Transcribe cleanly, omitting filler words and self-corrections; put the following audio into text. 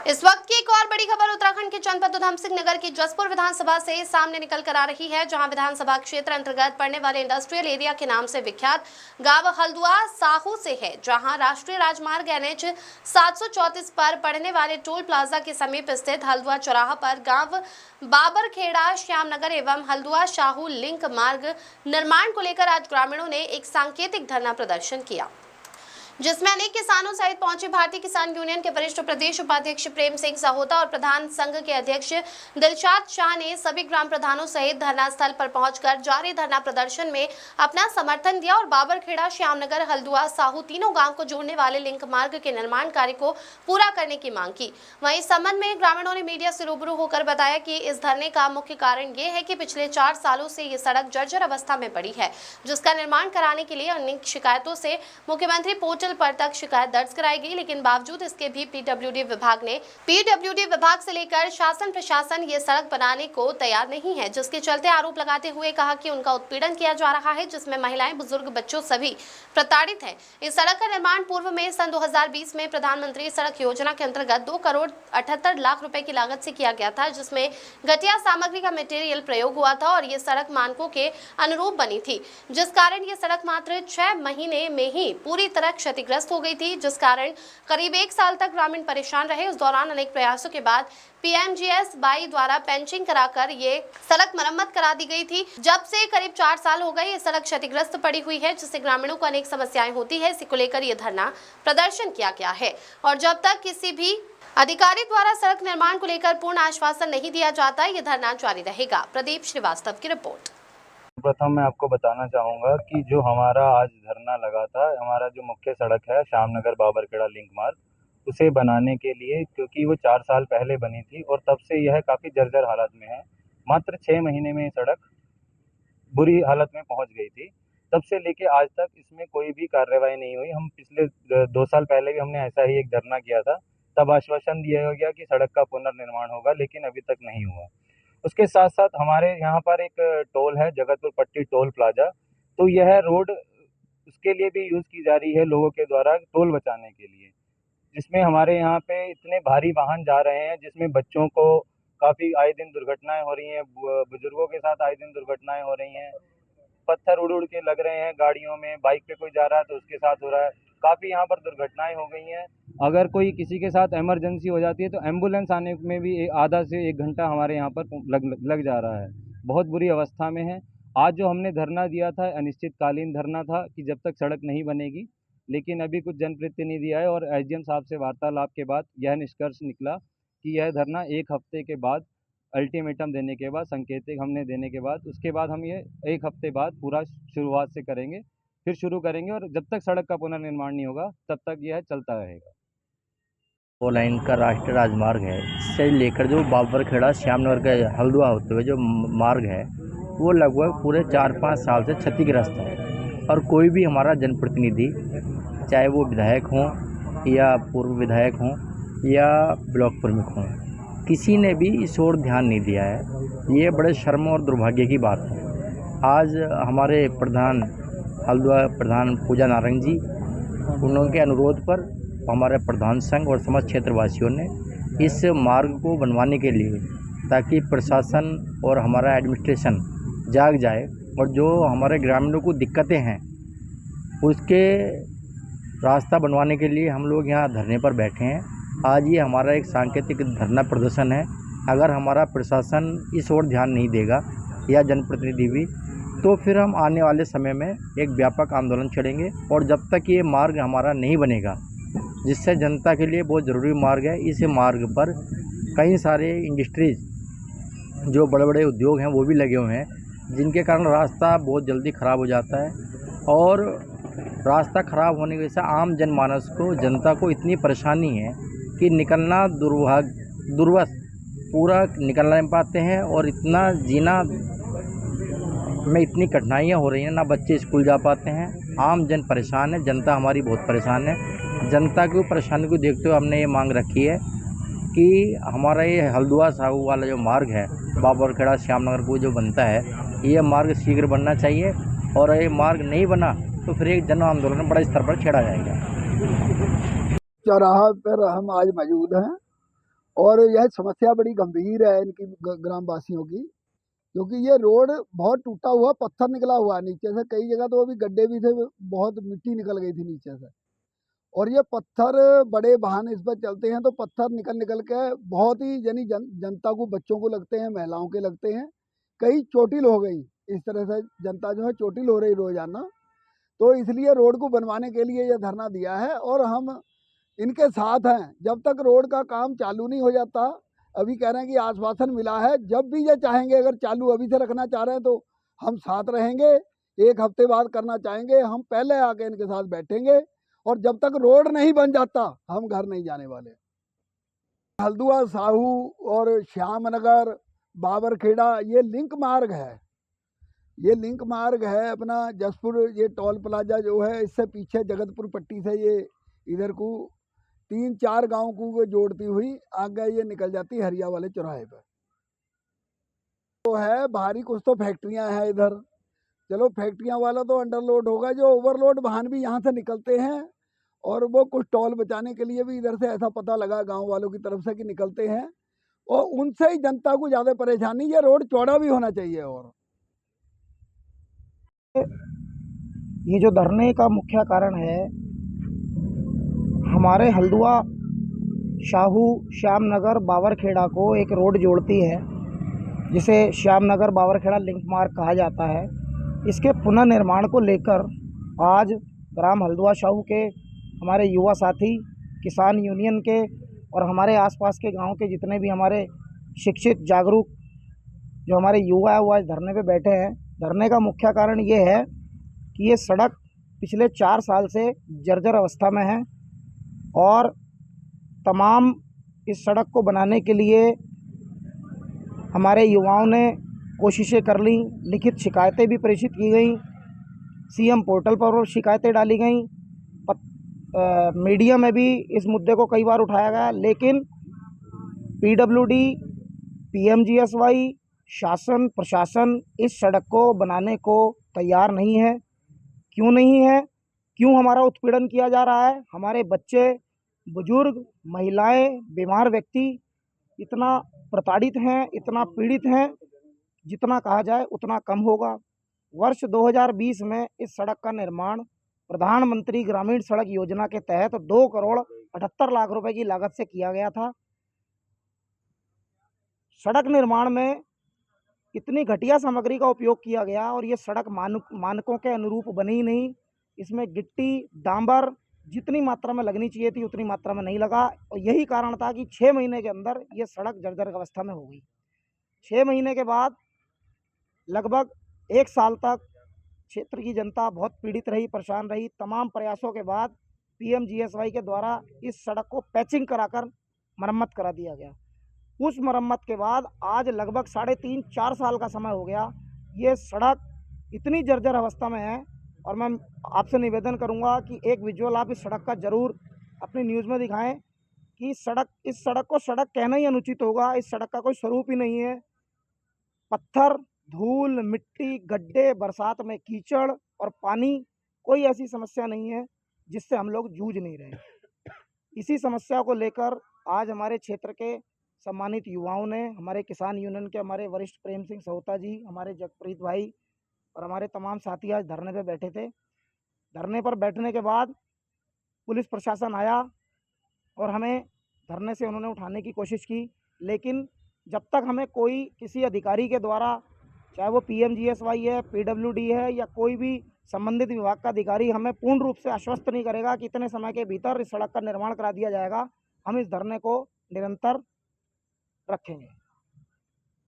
इस वक्त की एक और बड़ी खबर उत्तराखंड के जनपद उधम सिंह नगर की जसपुर विधानसभा से सामने निकल कर आ रही है, जहां विधानसभा क्षेत्र अंतर्गत पड़ने वाले इंडस्ट्रियल एरिया के नाम से विख्यात गांव हल्द्वा साहू से है, जहां राष्ट्रीय राजमार्ग NH 734 पर पड़ने वाले टोल प्लाजा के समीप स्थित हल्द्वा चौराहा पर गांव बाबरखेड़ा श्यामनगर एवं हल्द्वा साहू लिंक मार्ग निर्माण को लेकर आज ग्रामीणों ने एक सांकेतिक धरना प्रदर्शन किया, जिसमें अनेक किसानों सहित पहुंचे भारतीय किसान यूनियन के वरिष्ठ प्रदेश उपाध्यक्ष प्रेम सिंह सहोता और प्रधान संघ के अध्यक्ष दिलशाद शाह ने सभी ग्राम प्रधानों सहित धरना स्थल पर पहुंचकर जारी धरना प्रदर्शन में अपना समर्थन दिया और बाबरखेड़ा श्यामनगर हल्द्वा साहू तीनों गांव को जोड़ने वाले लिंक मार्ग के निर्माण कार्य को पूरा करने की मांग की। वहीं इस संबंध में ग्रामीणों ने मीडिया से रूबरू होकर बताया कि इस धरने का मुख्य कारण ये है कि पिछले 4 सालों से ये सड़क जर्जर अवस्था में पड़ी है, जिसका निर्माण कराने के लिए अनेक शिकायतों से मुख्यमंत्री पोर्टल पर तक शिकायत दर्ज कराई गई, लेकिन बावजूद इसके भी पीडब्ल्यूडी विभाग से लेकर शासन प्रशासन ये सड़क बनाने को तैयार नहीं है, जिसके चलते आरोप लगाते हुए कहा कि उनका उत्पीड़न किया जा रहा है, जिसमें महिलाएं, बुजुर्ग, बच्चों सभी प्रताड़ित हैं। इस सड़क का निर्माण पूर्व में सन 2020 में प्रधानमंत्री सड़क योजना के अंतर्गत 2 करोड़ 78 लाख रुपए की लागत से किया गया था, जिसमें घटिया सामग्री का मटेरियल प्रयोग हुआ था और ये सड़क मानकों के अनुरूप बनी थी, जिस कारण ये सड़क मात्र 6 महीने में ही पूरी तरह क्षतिग्रस्त हो गई थी, जिस कारण करीब 1 साल तक ग्रामीण परेशान रहे। उस दौरान अनेक प्रयासों के बाद PMGS बाई द्वारा पेंचिंग कराकर ये सड़क मरम्मत करा दी गई थी। जब से करीब 4 साल हो गए ये सड़क क्षतिग्रस्त पड़ी हुई है, जिससे ग्रामीणों को अनेक समस्याएं होती है। इसी को लेकर ये धरना प्रदर्शन किया गया है और जब तक किसी भी अधिकारी द्वारा सड़क निर्माण को लेकर पूर्ण आश्वासन नहीं दिया जाता, ये धरना जारी रहेगा। प्रदीप श्रीवास्तव की रिपोर्ट। प्रथम मैं आपको बताना चाहूँगा कि जो हमारा आज धरना लगा था, हमारा जो मुख्य सड़क है श्यामनगर बाबरखेड़ा लिंक मार्ग, उसे बनाने के लिए, क्योंकि वो 4 साल पहले बनी थी और तब से यह काफ़ी जर्जर हालत में है। मात्र 6 महीने में सड़क बुरी हालत में पहुंच गई थी। तब से लेके आज तक इसमें कोई भी कार्रवाई नहीं हुई। हम पिछले 2 साल पहले भी हमने ऐसा ही एक धरना किया था, तब आश्वासन दिया गया कि सड़क का पुनर्निर्माण होगा, लेकिन अभी तक नहीं हुआ। उसके साथ साथ हमारे यहाँ पर एक टोल है, जगतपुर पट्टी टोल प्लाजा, तो यह रोड उसके लिए भी यूज़ की जा रही है लोगों के द्वारा टोल बचाने के लिए, जिसमें हमारे यहाँ पे इतने भारी वाहन जा रहे हैं, जिसमें बच्चों को काफ़ी आए दिन दुर्घटनाएं हो रही हैं, बुजुर्गों के साथ आए दिन दुर्घटनाएं हो रही हैं, पत्थर उड़ उड़ के लग रहे हैं गाड़ियों में, बाइक पे कोई जा रहा है तो उसके साथ हो रहा है। काफ़ी यहाँ पर दुर्घटनाएं हो गई हैं। अगर कोई किसी के साथ इमरजेंसी हो जाती है तो एम्बुलेंस आने में भी आधा से 1 घंटा हमारे यहाँ पर लग जा रहा है। बहुत बुरी अवस्था में है। आज जो हमने धरना दिया था, अनिश्चितकालीन धरना था कि जब तक सड़क नहीं बनेगी, लेकिन अभी कुछ जनप्रतिनिधि आए और SDM साहब से वार्तालाप के बाद यह निष्कर्ष निकला कि यह धरना 1 हफ्ते के बाद, अल्टीमेटम देने के बाद, संकेतिक हमने देने के बाद, उसके बाद हम ये 1 हफ्ते बाद पूरा शुरुआत से करेंगे, फिर शुरू करेंगे और जब तक सड़क का पुनर्निर्माण नहीं होगा तब तक यह चलता रहेगा। 4 लाइन का राष्ट्रीय राजमार्ग है, इससे लेकर जो बाबरखेड़ा श्यामनगर का हल्द्वा होते हुए जो मार्ग है वो लगभग पूरे 4-5 साल से क्षतिग्रस्त है और कोई भी हमारा जनप्रतिनिधि, चाहे वो विधायक हों या पूर्व विधायक हों या ब्लॉक प्रमुख हों, किसी ने भी इस ओर ध्यान नहीं दिया है। ये बड़े शर्म और दुर्भाग्य की बात है। आज हमारे प्रधान हल्द्वा प्रधान पूजा नारंग जी, उनके अनुरोध पर हमारे प्रधान संघ और समस्त क्षेत्रवासियों ने इस मार्ग को बनवाने के लिए, ताकि प्रशासन और हमारा एडमिनिस्ट्रेशन जाग जाए और जो हमारे ग्रामीणों को दिक्कतें हैं उसके रास्ता बनवाने के लिए हम लोग यहाँ धरने पर बैठे हैं। आज ये हमारा एक सांकेतिक धरना प्रदर्शन है। अगर हमारा प्रशासन इस ओर ध्यान नहीं देगा या जनप्रतिनिधि भी, तो फिर हम आने वाले समय में एक व्यापक आंदोलन छेड़ेंगे और जब तक ये मार्ग हमारा नहीं बनेगा, जिससे जनता के लिए बहुत ज़रूरी मार्ग है, इस मार्ग पर कई सारे इंडस्ट्रीज़, जो बड़े बड़े उद्योग हैं वो भी लगे हुए हैं, जिनके कारण रास्ता बहुत जल्दी ख़राब हो जाता है और रास्ता ख़राब होने की वजह से आम जनमानस को, जनता को इतनी परेशानी है कि निकलना दुर्वश पूरा निकल नहीं पाते हैं और इतना जीना में इतनी कठिनाइयाँ हो रही हैं, ना बच्चे स्कूल जा पाते हैं। आम जन परेशान है, जनता हमारी बहुत परेशान है। जनता की परेशानी को देखते हुए हमने ये मांग रखी है कि हमारा ये हल्द्वा साहू वाला जो मार्ग है, बाबरखेड़ा श्यामनगर को जो बनता है, ये मार्ग शीघ्र बनना चाहिए और ये मार्ग नहीं बना तो फिर एक जन आंदोलन बड़े स्तर पर छेड़ा जाएगा। चौराहा पर हम आज मौजूद हैं और यह समस्या बड़ी गंभीर है इनकी ग्रामवासियों की, क्योंकि ये रोड बहुत टूटा हुआ, पत्थर निकला हुआ है नीचे से, कई जगह तो अभी गड्ढे भी थे, बहुत मिट्टी निकल गई थी नीचे से। और ये पत्थर, बड़े वाहन इस पर चलते हैं तो पत्थर निकल निकल के बहुत ही यानी जनता को, बच्चों को लगते हैं, महिलाओं के लगते हैं, कई चोटिल हो गई। इस तरह से जनता जो है चोटिल हो रही रोजाना। तो इसलिए रोड को बनवाने के लिए ये धरना दिया है और हम इनके साथ हैं जब तक रोड का काम चालू नहीं हो जाता। अभी कह रहे हैं कि आश्वासन मिला है, जब भी ये चाहेंगे, अगर चालू अभी से रखना चाह रहे हैं तो हम साथ रहेंगे, 1 हफ्ते बाद करना चाहेंगे हम पहले आके इनके साथ बैठेंगे, और जब तक रोड नहीं बन जाता हम घर नहीं जाने वाले। हल्दुआ साहू और श्यामनगर बाबरखेड़ा ये लिंक मार्ग है, ये लिंक मार्ग है अपना जसपुर, ये टोल प्लाजा जो है इससे पीछे जगतपुर पट्टी से ये इधर को 3-4 गांव को जोड़ती हुई आगे ये निकल जाती है हरिया वाले चौराहे पर। तो है भारी कुछ तो फैक्ट्रियां हैं इधर, चलो फैक्ट्रियां वाला तो अंडरलोड होगा, जो ओवरलोड वाहन भी यहाँ से निकलते हैं, और वो कुछ टोल बचाने के लिए भी इधर से ऐसा पता लगा गांव वालों की तरफ से कि निकलते हैं, और उनसे ही जनता को ज़्यादा परेशानी। ये रोड चौड़ा भी होना चाहिए। और ये जो धरने का मुख्य कारण है, हमारे हल्दुआ शाहू श्यामनगर बावरखेड़ा को एक रोड जोड़ती है, जिसे श्यामनगर बावरखेड़ा लिंक मार्ग कहा जाता है। इसके पुनर्निर्माण को लेकर आज ग्राम हल्दुआ शाहू के हमारे युवा साथी, किसान यूनियन के और हमारे आसपास के गांव के जितने भी हमारे शिक्षित जागरूक जो हमारे युवा है वो आज धरने पे बैठे हैं। धरने का मुख्य कारण ये है कि ये सड़क पिछले 4 साल से जर्जर अवस्था में है, और तमाम इस सड़क को बनाने के लिए हमारे युवाओं ने कोशिशें कर ली, लिखित शिकायतें भी प्रेषित की गई, सीएम पोर्टल पर शिकायतें डाली गई, मीडिया में भी इस मुद्दे को कई बार उठाया गया, लेकिन पीडब्ल्यूडी, पीएमजीएसवाई, शासन प्रशासन इस सड़क को बनाने को तैयार नहीं है। क्यों नहीं है? क्यों हमारा उत्पीड़न किया जा रहा है? हमारे बच्चे, बुजुर्ग, महिलाएं, बीमार व्यक्ति इतना प्रताड़ित हैं, इतना पीड़ित हैं, जितना कहा जाए उतना कम होगा। वर्ष 2020 में इस सड़क का निर्माण प्रधानमंत्री ग्रामीण सड़क योजना के तहत 2 करोड़ 78 लाख रुपए की लागत से किया गया था। सड़क निर्माण में इतनी घटिया सामग्री का उपयोग किया गया और ये सड़क मानकों के अनुरूप बनी ही नहीं। इसमें गिट्टी, डांबर जितनी मात्रा में लगनी चाहिए थी उतनी मात्रा में नहीं लगा, और यही कारण था कि 6 महीने के अंदर ये सड़क जर्जर अवस्था में हो गई। 6 महीने के बाद लगभग 1 साल तक क्षेत्र की जनता बहुत पीड़ित रही, परेशान रही। तमाम प्रयासों के बाद पीएमजीएसवाई के द्वारा इस सड़क को पैचिंग कराकर मरम्मत करा दिया गया। उस मरम्मत के बाद आज लगभग 3.5-4 साल का समय हो गया, ये सड़क इतनी जर्जर अवस्था में है। और मैं आपसे निवेदन करूंगा कि एक विजुअल आप इस सड़क का ज़रूर अपनी न्यूज़ में दिखाएं कि इस सड़क को सड़क कहना ही अनुचित होगा। इस सड़क का कोई स्वरूप ही नहीं है। पत्थर, धूल, मिट्टी, गड्ढे, बरसात में कीचड़ और पानी, कोई ऐसी समस्या नहीं है जिससे हम लोग जूझ नहीं रहे। इसी समस्या को लेकर आज हमारे क्षेत्र के सम्मानित युवाओं ने, हमारे किसान यूनियन के हमारे वरिष्ठ प्रेम सिंह सहोता जी, हमारे जगप्रीत भाई और हमारे तमाम साथी आज धरने पे बैठे थे। धरने पर बैठने के बाद पुलिस प्रशासन आया और हमें धरने से उन्होंने उठाने की कोशिश की, लेकिन जब तक हमें कोई किसी अधिकारी के द्वारा, चाहे वो पीएमजीएसवाई है, पीडब्ल्यूडी है या कोई भी संबंधित विभाग का अधिकारी हमें पूर्ण रूप से आश्वस्त नहीं करेगा कि इतने समय के भीतर इस सड़क का निर्माण करा दिया जाएगा, हम इस धरने को निरंतर रखेंगे।